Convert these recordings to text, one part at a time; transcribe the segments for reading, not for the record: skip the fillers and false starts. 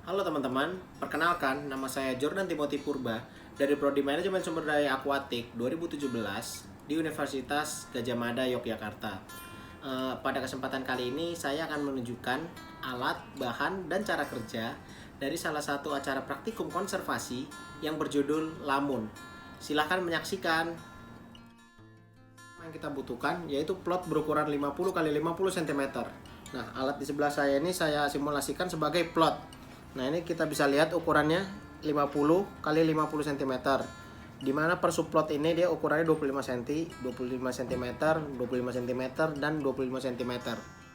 Halo teman-teman, perkenalkan nama saya Jordan Timothy Purba dari Prodi Manajemen Sumber Daya Akuatik 2017 di Universitas Gadjah Mada, Yogyakarta. Pada kesempatan kali ini saya akan menunjukkan alat, bahan, dan cara kerja dari salah satu acara praktikum konservasi yang berjudul Lamun. Silahkan menyaksikan. Yang kita butuhkan yaitu plot berukuran 50 x 50 cm. Nah, alat di sebelah saya ini saya simulasikan sebagai plot. Nah, ini kita bisa lihat ukurannya 50 x 50 cm. Dimana per subplot ini dia ukurannya 25 cm, 25 cm, 25 cm, dan 25 cm.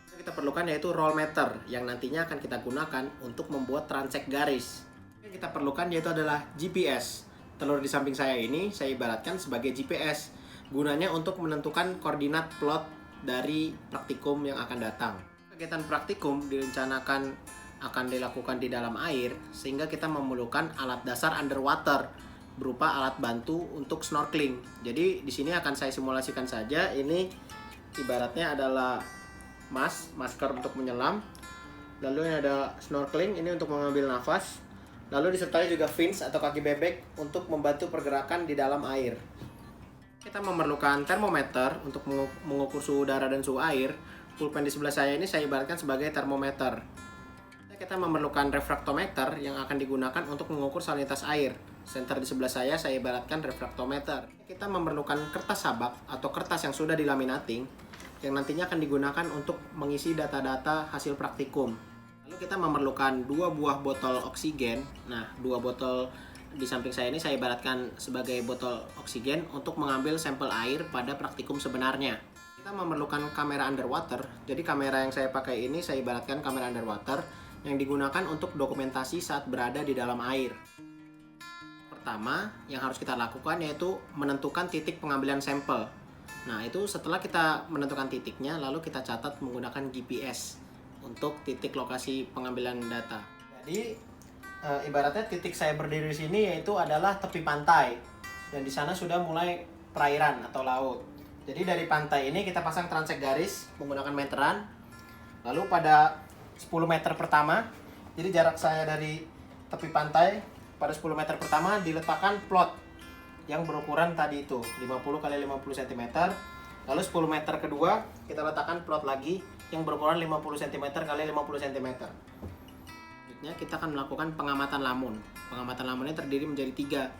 Yang kita perlukan yaitu roll meter yang nantinya akan kita gunakan untuk membuat transek garis. Yang kita perlukan yaitu adalah GPS. Telur di samping saya ini saya ibaratkan sebagai GPS. Gunanya untuk menentukan koordinat plot dari praktikum yang akan datang. Kegiatan praktikum direncanakan akan dilakukan di dalam air, sehingga kita memerlukan alat dasar underwater berupa alat bantu untuk snorkeling. Jadi di sini akan saya simulasikan saja. Ini ibaratnya adalah masker untuk menyelam. Lalu ini ada snorkeling, ini untuk mengambil nafas. Lalu disertai juga fins atau kaki bebek untuk membantu pergerakan di dalam air. Kita memerlukan termometer untuk mengukur suhu udara dan suhu air. Pulpen di sebelah saya ini saya ibaratkan sebagai termometer. Kita memerlukan refraktometer yang akan digunakan untuk mengukur salinitas air. Senter di sebelah saya ibaratkan refraktometer. Kita memerlukan kertas sabak atau kertas yang sudah dilaminating yang nantinya akan digunakan untuk mengisi data-data hasil praktikum. Lalu kita memerlukan 2 buah botol oksigen. Nah, 2 botol di samping saya ini saya ibaratkan sebagai botol oksigen untuk mengambil sampel air pada praktikum sebenarnya. Kita memerlukan kamera underwater. Jadi kamera yang saya pakai ini saya ibaratkan kamera underwater yang digunakan untuk dokumentasi saat berada di dalam air. Pertama, yang harus kita lakukan yaitu menentukan titik pengambilan sampel. Nah, itu setelah kita menentukan titiknya, lalu kita catat menggunakan GPS untuk titik lokasi pengambilan data. Jadi, ibaratnya titik saya berdiri di sini yaitu adalah tepi pantai, dan di sana sudah mulai perairan atau laut. Jadi dari pantai ini kita pasang transek garis menggunakan meteran. Lalu pada 10 meter pertama, jadi jarak saya dari tepi pantai pada 10 meter pertama diletakkan plot yang berukuran tadi itu 50 x 50 cm. Lalu 10 meter kedua kita letakkan plot lagi yang berukuran 50 cm x 50 cm. Selanjutnya kita akan melakukan pengamatan lamun. Pengamatan lamun ini terdiri menjadi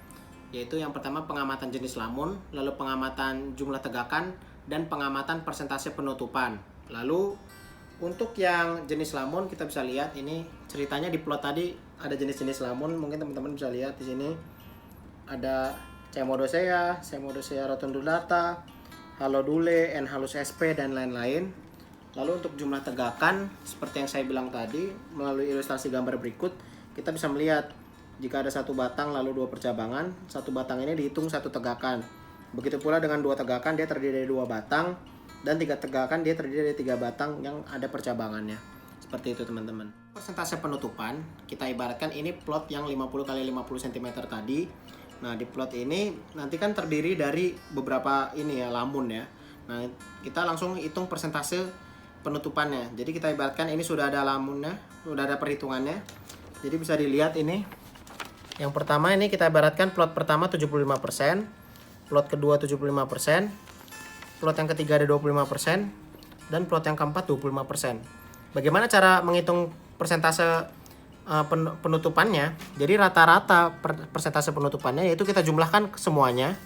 3, yaitu yang pertama pengamatan jenis lamun, lalu pengamatan jumlah tegakan, dan pengamatan persentase penutupan. Lalu untuk yang jenis lamun kita bisa lihat ini ceritanya di plot tadi ada jenis-jenis lamun, mungkin teman-teman bisa lihat di sini ada Cemodocea, Cemodocea rotundulata, Halodule, N. halus sp, dan lain-lain. Lalu untuk jumlah tegakan seperti yang saya bilang tadi melalui ilustrasi gambar berikut kita bisa melihat jika ada 1 batang lalu 2 percabangan, 1 batang ini dihitung 1 tegakan. Begitu pula dengan 2 tegakan dia terdiri dari 2 batang. Dan 3 tegakan dia terdiri dari 3 batang yang ada percabangannya. Seperti itu teman-teman. Persentase penutupan kita ibaratkan ini plot yang 50 x 50 cm tadi. Nah, di plot ini nanti kan terdiri dari beberapa ini ya, lamun ya. Nah, kita langsung hitung persentase penutupannya. Jadi kita ibaratkan ini sudah ada lamunnya, sudah ada perhitungannya. Jadi bisa dilihat ini. Yang pertama ini kita ibaratkan plot pertama 75%, plot kedua 75%, plot yang ketiga ada 25%, dan plot yang keempat 25%. Bagaimana cara menghitung persentase penutupannya? Jadi rata-rata persentase penutupannya yaitu kita jumlahkan semuanya,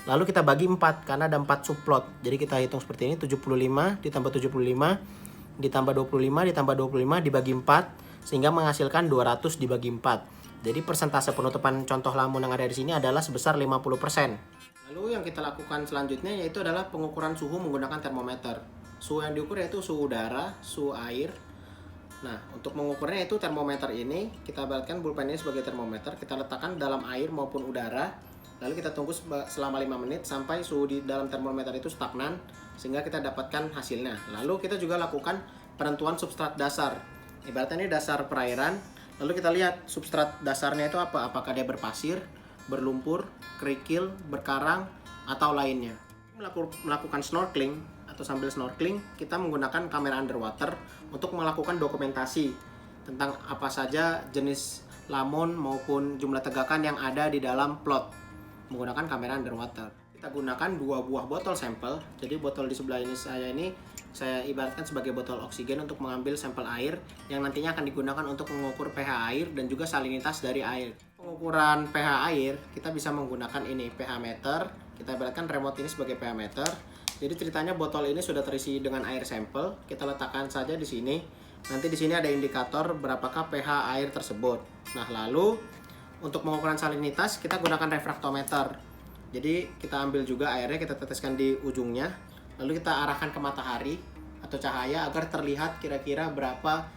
lalu kita bagi 4 karena ada 4 subplot. Jadi kita hitung seperti ini, 75 ditambah 75 ditambah 25 ditambah 25 dibagi 4 sehingga menghasilkan 200 dibagi 4. Jadi persentase penutupan contoh lamun yang ada di sini adalah sebesar 50%. Lalu yang kita lakukan selanjutnya yaitu adalah pengukuran suhu menggunakan termometer. Suhu yang diukur yaitu suhu udara, suhu air. Nah, untuk mengukurnya itu termometer ini kita ibaratkan pulpen ini sebagai termometer. Kita letakkan dalam air maupun udara. Lalu kita tunggu selama 5 menit sampai suhu di dalam termometer itu stagnan sehingga kita dapatkan hasilnya. Lalu kita juga lakukan penentuan substrat dasar. Ibaratnya ini dasar perairan. Lalu kita lihat substrat dasarnya itu apa? Apakah dia berpasir, berlumpur, kerikil, berkarang, atau lainnya. Melakukan snorkeling atau sambil snorkeling kita menggunakan kamera underwater untuk melakukan dokumentasi tentang apa saja jenis lamun maupun jumlah tegakan yang ada di dalam plot menggunakan kamera underwater. Kita gunakan 2 buah botol sampel. Jadi botol di sebelah ini saya ibaratkan sebagai botol oksigen untuk mengambil sampel air yang nantinya akan digunakan untuk mengukur pH air dan juga salinitas dari air. Pengukuran pH air kita bisa menggunakan ini pH meter. Kita ibaratkan remote ini sebagai pH meter. Jadi ceritanya botol ini sudah terisi dengan air sampel. Kita letakkan saja di sini. Nanti di sini ada indikator berapakah pH air tersebut. Nah, lalu untuk pengukuran salinitas kita gunakan refraktometer. Jadi kita ambil juga airnya, kita teteskan di ujungnya, lalu kita arahkan ke matahari atau cahaya agar terlihat kira-kira berapa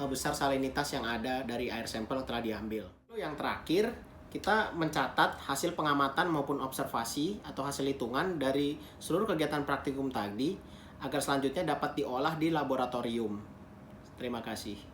besar salinitas yang ada dari air sampel yang telah diambil. Lalu yang terakhir, kita mencatat hasil pengamatan maupun observasi atau hasil hitungan dari seluruh kegiatan praktikum tadi agar selanjutnya dapat diolah di laboratorium. Terima kasih.